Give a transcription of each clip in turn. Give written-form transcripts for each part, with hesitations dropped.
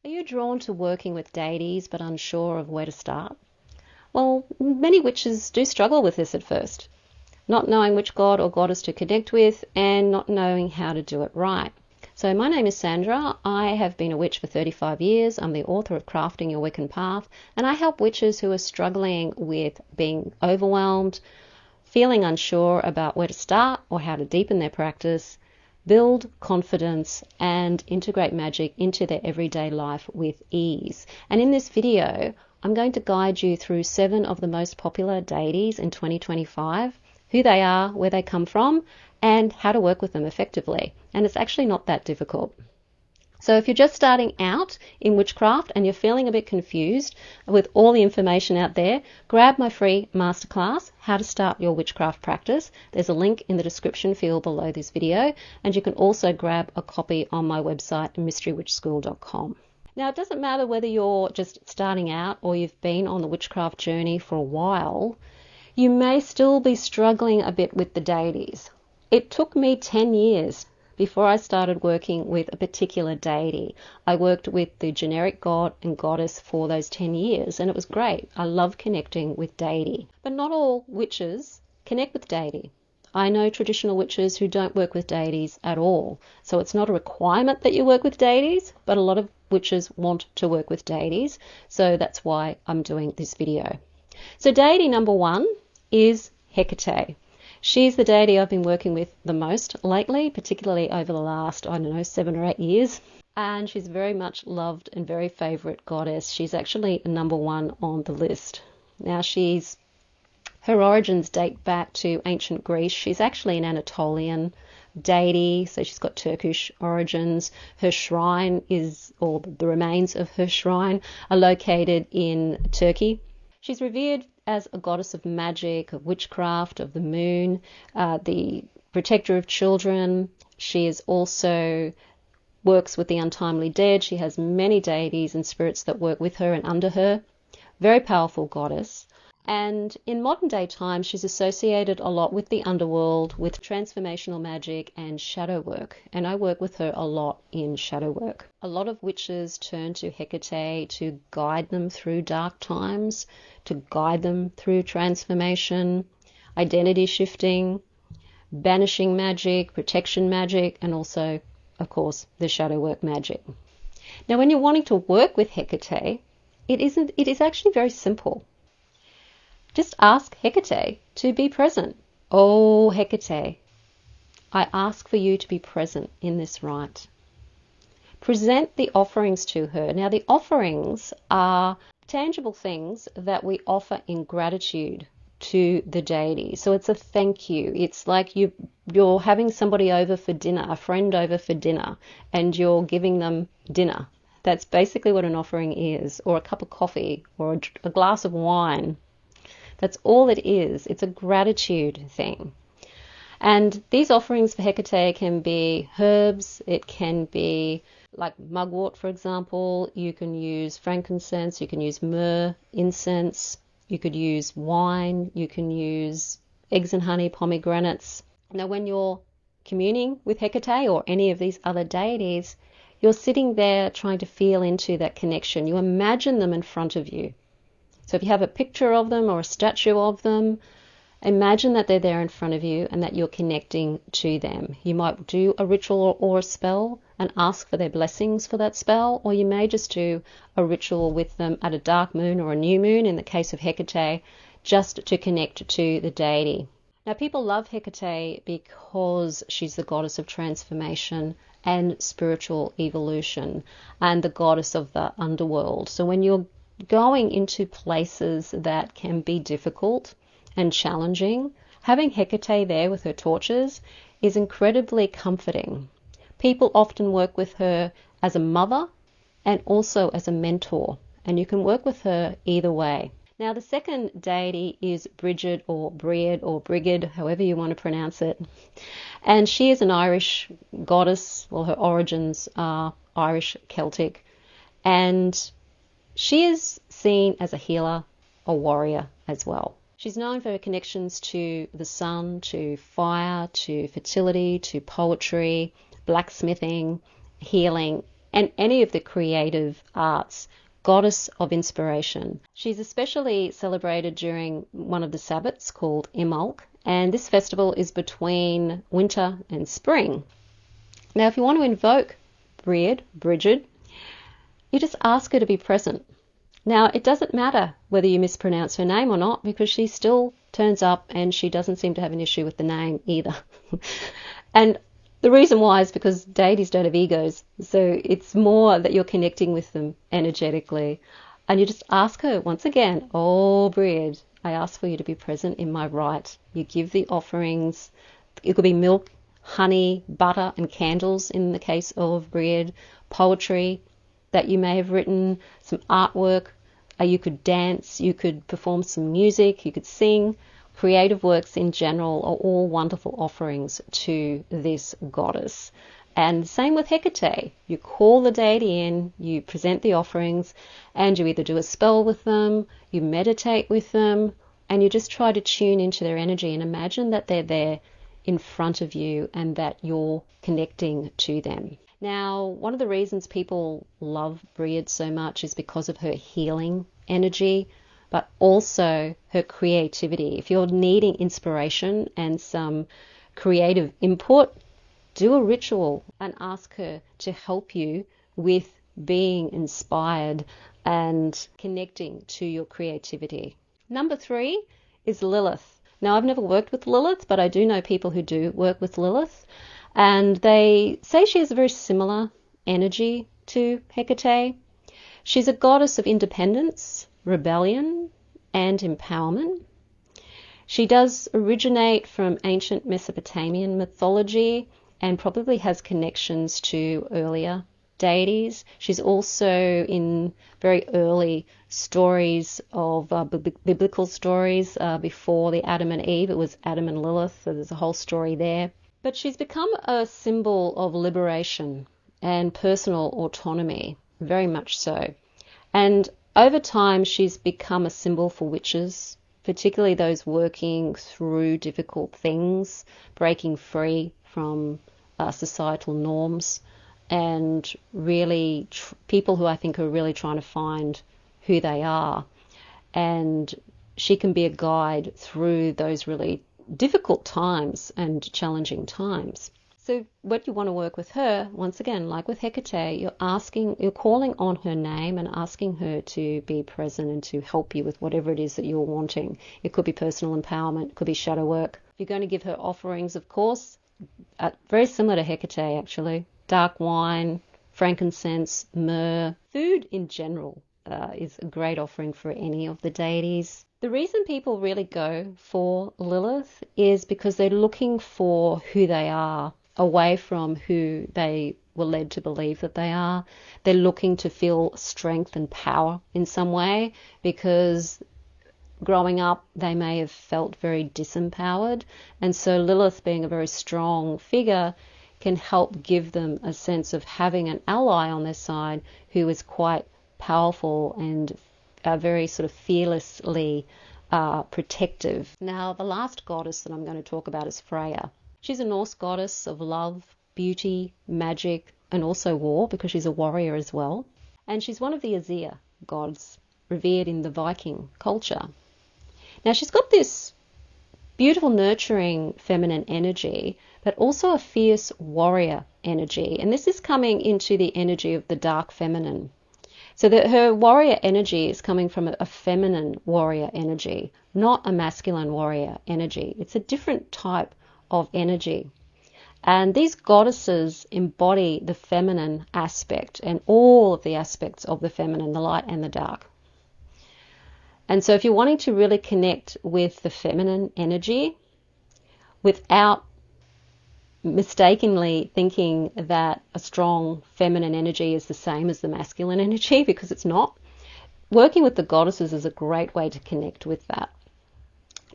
Are you drawn to working with deities but unsure of where to start? Well, many witches do struggle with this at first, not knowing which god or goddess to connect with and not knowing how to do it right. So my name is Sandra. I have been a witch for 35 years. I'm the author of Crafting Your Wiccan Path, and I help witches who are struggling with being overwhelmed, feeling unsure about where to start or how to deepen their practice, build confidence, and integrate magic into their everyday life with ease. And in this video, I'm going to guide you through 7 of the most popular deities in 2025, who they are, where they come from, and how to work with them effectively. And it's actually not that difficult. So if you're just starting out in witchcraft and you're feeling a bit confused with all the information out there, grab my free masterclass, How to Start Your Witchcraft Practice. There's a link in the description field below this video, and you can also grab a copy on my website, mysterywitchschool.com. Now, it doesn't matter whether you're just starting out or you've been on the witchcraft journey for a while, you may still be struggling a bit with the deities. It took me 10 years before I started working with a particular deity. I worked with the generic god and goddess for those 10 years, and it was great. I love connecting with deity. But not all witches connect with deity. I know traditional witches who don't work with deities at all. So it's not a requirement that you work with deities, but a lot of witches want to work with deities. So that's why I'm doing this video. So deity number 1 is Hecate. She's the deity I've been working with the most lately, particularly over the last, 7 or 8 years. And she's very much loved and very favourite goddess. She's actually number 1 on the list. Now, her origins date back to ancient Greece. She's actually an Anatolian deity, so she's got Turkish origins. Her shrine or the remains of her shrine are located in Turkey. She's revered as a goddess of magic, of witchcraft, of the moon, the protector of children. She is also works with the untimely dead. She has many deities and spirits that work with her and under her. Very powerful goddess. And in modern day times, she's associated a lot with the underworld, with transformational magic and shadow work. And I work with her a lot in shadow work. A lot of witches turn to Hecate to guide them through dark times, to guide them through transformation, identity shifting, banishing magic, protection magic, and also, of course, the shadow work magic. Now, when you're wanting to work with Hecate, it is actually very simple. Just ask Hecate to be present. Oh, Hecate, I ask for you to be present in this rite. Present the offerings to her. Now, the offerings are tangible things that we offer in gratitude to the deity. So it's a thank you. It's like you're having somebody over for dinner, a friend over for dinner, and you're giving them dinner. That's basically what an offering is, or a cup of coffee, or a glass of wine. That's all it is. It's a gratitude thing. And these offerings for Hecate can be herbs. It can be like mugwort, for example. You can use frankincense. You can use myrrh, incense. You could use wine. You can use eggs and honey, pomegranates. Now, when you're communing with Hecate or any of these other deities, you're sitting there trying to feel into that connection. You imagine them in front of you. So if you have a picture of them or a statue of them, imagine that they're there in front of you and that you're connecting to them. You might do a ritual or a spell and ask for their blessings for that spell, or you may just do a ritual with them at a dark moon or a new moon, in the case of Hecate, just to connect to the deity. Now, people love Hecate because she's the goddess of transformation and spiritual evolution and the goddess of the underworld. So when you're going into places that can be difficult and challenging, having Hecate there with her torches is incredibly comforting. People often work with her as a mother and also as a mentor, and you can work with her either way. Now, the second deity is Brigid or Brigid, however you want to pronounce it. And she is an Irish goddess. Well, her origins are Irish Celtic. And she is seen as a healer, a warrior as well. She's known for her connections to the sun, to fire, to fertility, to poetry, blacksmithing, healing, and any of the creative arts, goddess of inspiration. She's especially celebrated during one of the Sabbats called Imbolc, and this festival is between winter and spring. Now, if you want to invoke Brigid, you just ask her to be present. Now, it doesn't matter whether you mispronounce her name or not, because she still turns up and she doesn't seem to have an issue with the name either. And the reason why is because deities don't have egos, so it's more that you're connecting with them energetically. And you just ask her once again, oh, Brigid, I ask for you to be present in my rite. You give the offerings. It could be milk, honey, butter, and candles in the case of Brigid, poetry that you may have written, some artwork. You could dance, you could perform some music, you could sing. Creative works in general are all wonderful offerings to this goddess. And same with Hecate. You call the deity in, you present the offerings, and you either do a spell with them, you meditate with them, and you just try to tune into their energy and imagine that they're there in front of you and that you're connecting to them. Now, one of the reasons people love Brigid so much is because of her healing energy, but also her creativity. If you're needing inspiration and some creative input, do a ritual and ask her to help you with being inspired and connecting to your creativity. Number 3 is Lilith. Now, I've never worked with Lilith, but I do know people who do work with Lilith, and they say she has a very similar energy to Hecate. She's a goddess of independence, rebellion, and empowerment. She does originate from ancient Mesopotamian mythology and probably has connections to earlier deities. She's also in very early stories of biblical stories before the Adam and Eve. It was Adam and Lilith, so there's a whole story there. But she's become a symbol of liberation and personal autonomy, very much so. And over time, she's become a symbol for witches, particularly those working through difficult things, breaking free from societal norms, and really people who I think are really trying to find who they are. And she can be a guide through those really difficult times and challenging times. So when you want to work with her, once again, like with Hecate, you're calling on her name and asking her to be present and to help you with whatever it is that you're wanting. It could be personal empowerment, it could be shadow work. If you're going to give her offerings, of course, very similar to Hecate actually, dark wine, frankincense, myrrh, food in general is a great offering for any of the deities. The reason people really go for Lilith is because they're looking for who they are, away from who they were led to believe that they are. They're looking to feel strength and power in some way, because growing up they may have felt very disempowered, and so Lilith, being a very strong figure, can help give them a sense of having an ally on their side who is quite powerful and very sort of fearlessly protective. Now, the last goddess that I'm going to talk about is Freya. She's a Norse goddess of love, beauty, magic, and also war, because she's a warrior as well. And she's one of the Aesir gods, revered in the Viking culture. Now, she's got this beautiful, nurturing feminine energy, but also a fierce warrior energy. And this is coming into the energy of the dark feminine. So that her warrior energy is coming from a feminine warrior energy, not a masculine warrior energy. It's a different type of energy. And these goddesses embody the feminine aspect and all of the aspects of the feminine, the light and the dark. And so if you're wanting to really connect with the feminine energy without mistakenly thinking that a strong feminine energy is the same as the masculine energy, because it's not, working with the goddesses is a great way to connect with that.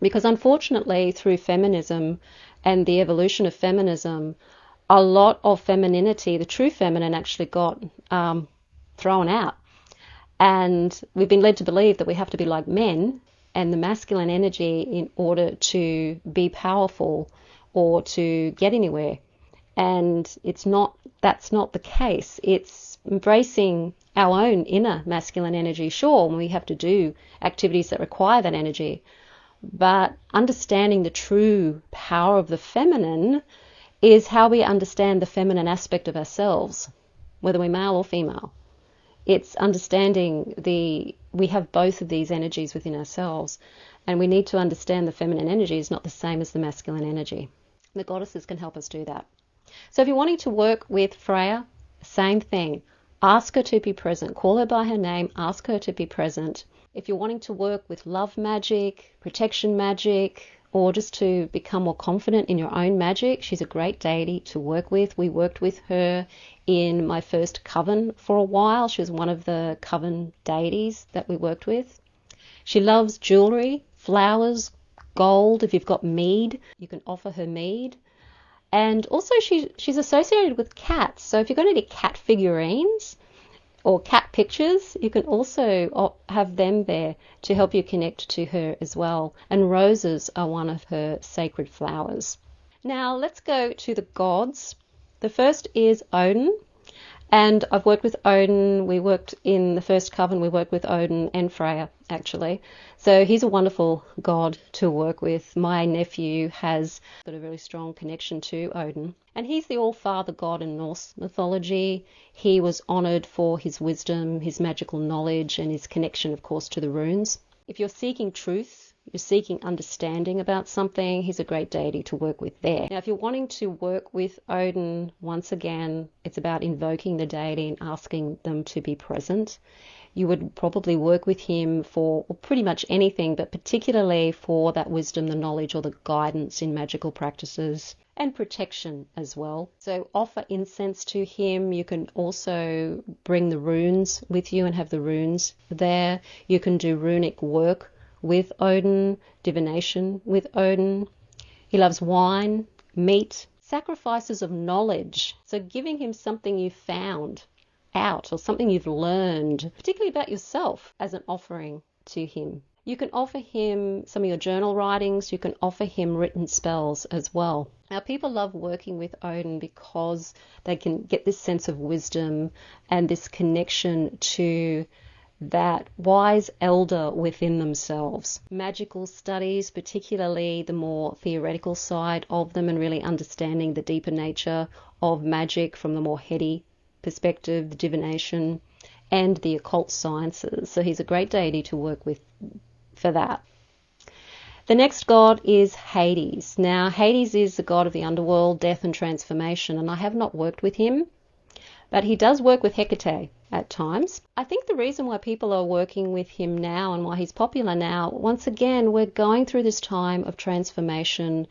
Because unfortunately, through feminism and the evolution of feminism, a lot of femininity, the true feminine, actually got thrown out. And we've been led to believe that we have to be like men and the masculine energy in order to be powerful or to get anywhere. And that's not the case. It's embracing our own inner masculine energy. Sure, we have to do activities that require that energy, but understanding the true power of the feminine is how we understand the feminine aspect of ourselves, whether we're male or female. It's understanding we have both of these energies within ourselves, and we need to understand the feminine energy is not the same as the masculine energy. The goddesses can help us do that. So if you're wanting to work with Freya, same thing. Ask her to be present. Call her by her name. Ask her to be present. If you're wanting to work with love magic, protection magic, or just to become more confident in your own magic, she's a great deity to work with. We worked with her in my first coven for a while. She was one of the coven deities that we worked with. She loves jewelry, flowers, gold. If you've got mead, you can offer her mead. And also she's associated with cats. So if you're going to do cat figurines or cat pictures, you can also have them there to help you connect to her as well. And roses are one of her sacred flowers. Now let's go to the gods. The first is Odin. And I've worked with Odin. We worked in the first coven, we worked with Odin and Freya, actually. So he's a wonderful god to work with. My nephew has got a really strong connection to Odin. And he's the Allfather god in Norse mythology. He was honoured for his wisdom, his magical knowledge, and his connection, of course, to the runes. If you're seeking truth, you're seeking understanding about something, he's a great deity to work with there. Now, if you're wanting to work with Odin, once again, it's about invoking the deity and asking them to be present. You would probably work with him for pretty much anything, but particularly for that wisdom, the knowledge, or the guidance in magical practices, and protection as well. So offer incense to him. You can also bring the runes with you and have the runes there. You can do runic work with Odin, divination with Odin. He loves wine, meat, sacrifices of knowledge. So giving him something you found out or something you've learned, particularly about yourself, as an offering to him. You can offer him some of your journal writings. You can offer him written spells as well. Now, people love working with Odin because they can get this sense of wisdom and this connection to that wise elder within themselves. Magical studies, particularly the more theoretical side of them, and really understanding the deeper nature of magic from the more heady perspective, the divination, and the occult sciences. So he's a great deity to work with for that. The next god is Hades. Now, Hades is the god of the underworld, death and transformation, and I have not worked with him, but he does work with Hecate at times. I think the reason why people are working with him now and why he's popular now, once again, we're going through this time of transformation,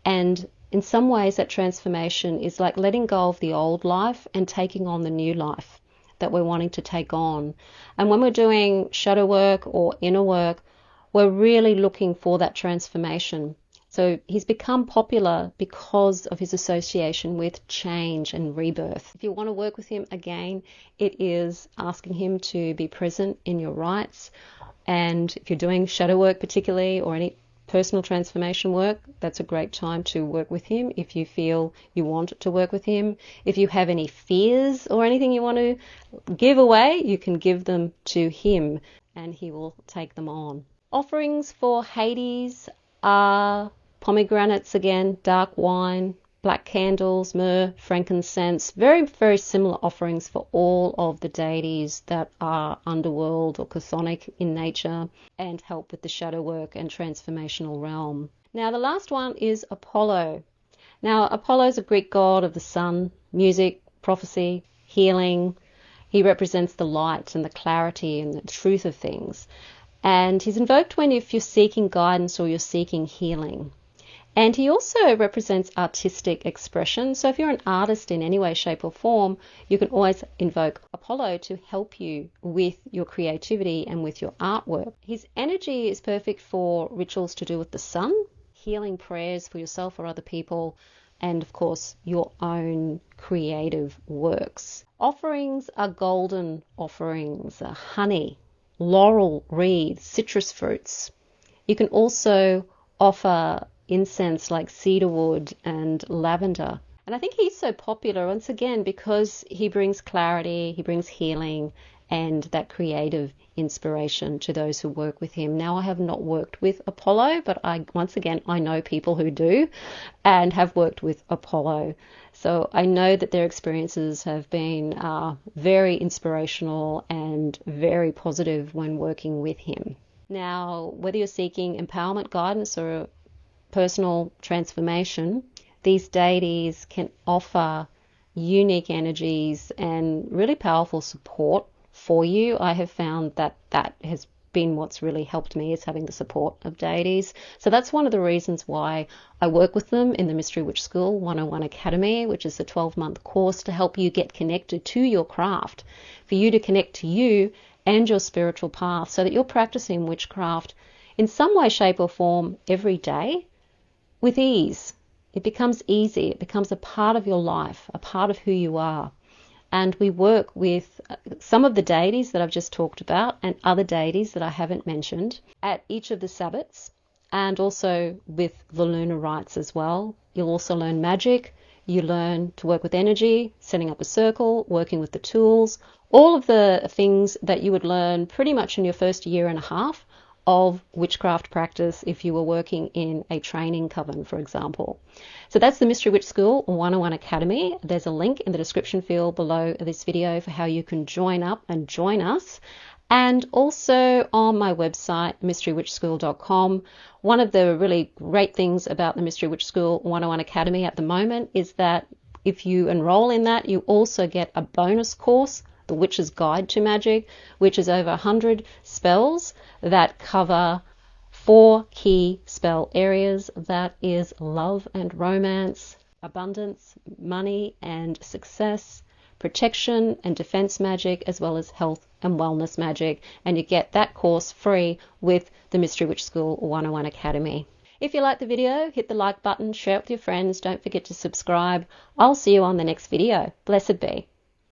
and in some ways that transformation is like letting go of the old life and taking on the new life that we're wanting to take on. And when we're doing shadow work or inner work, we're really looking for that transformation. So he's become popular because of his association with change and rebirth. If you want to work with him, again, it is asking him to be present in your rites. And if you're doing shadow work particularly, or any personal transformation work, that's a great time to work with him if you feel you want to work with him. If you have any fears or anything you want to give away, you can give them to him and he will take them on. Offerings for Hades are pomegranates again, dark wine, black candles, myrrh, frankincense, very, very similar offerings for all of the deities that are underworld or chthonic in nature and help with the shadow work and transformational realm. Now, the last one is Apollo. Now, Apollo is a Greek god of the sun, music, prophecy, healing. He represents the light and the clarity and the truth of things. And he's invoked if you're seeking guidance or you're seeking healing. And he also represents artistic expression. So if you're an artist in any way, shape or form, you can always invoke Apollo to help you with your creativity and with your artwork. His energy is perfect for rituals to do with the sun, healing prayers for yourself or other people, and of course your own creative works. Offerings are golden offerings, honey, laurel wreaths, citrus fruits. You can also offer incense like cedarwood and lavender. And I think he's so popular, once again, because he brings clarity, he brings healing, and that creative inspiration to those who work with him. Now, I have not worked with Apollo, but once again, I know people who do and have worked with Apollo. So I know that their experiences have been very inspirational and very positive when working with him. Now, whether you're seeking empowerment, guidance, or personal transformation, these deities can offer unique energies and really powerful support for you. I have found that that has been what's really helped me, is having the support of deities. So that's one of the reasons why I work with them in the Mystery Witch School 101 Academy, which is a 12-month course to help you get connected to your craft, for you to connect to you and your spiritual path, so that you're practicing witchcraft in some way, shape or form every day with ease. It becomes easy. It becomes a part of your life, a part of who you are. And we work with some of the deities that I've just talked about and other deities that I haven't mentioned at each of the Sabbats, and also with the lunar rites as well. You'll also learn magic. You learn to work with energy, setting up a circle, working with the tools, all of the things that you would learn pretty much in your first year and a half of witchcraft practice if you were working in a training coven, for example. So that's the Mystery Witch School 101 Academy. There's a link in the description field below this video for how you can join up and join us. And also on my website, mysterywitchschool.com. One of the really great things about the Mystery Witch School 101 Academy at the moment is that if you enroll in that, you also get a bonus course, The Witch's Guide to Magic, which is over 100 spells that cover 4 key spell areas. That is love and romance, abundance, money and success, protection and defense magic, as well as health and wellness magic. And you get that course free with the Mystery Witch School 101 Academy. If you like the video, hit the like button, share it with your friends. Don't forget to subscribe. I'll see you on the next video. Blessed be.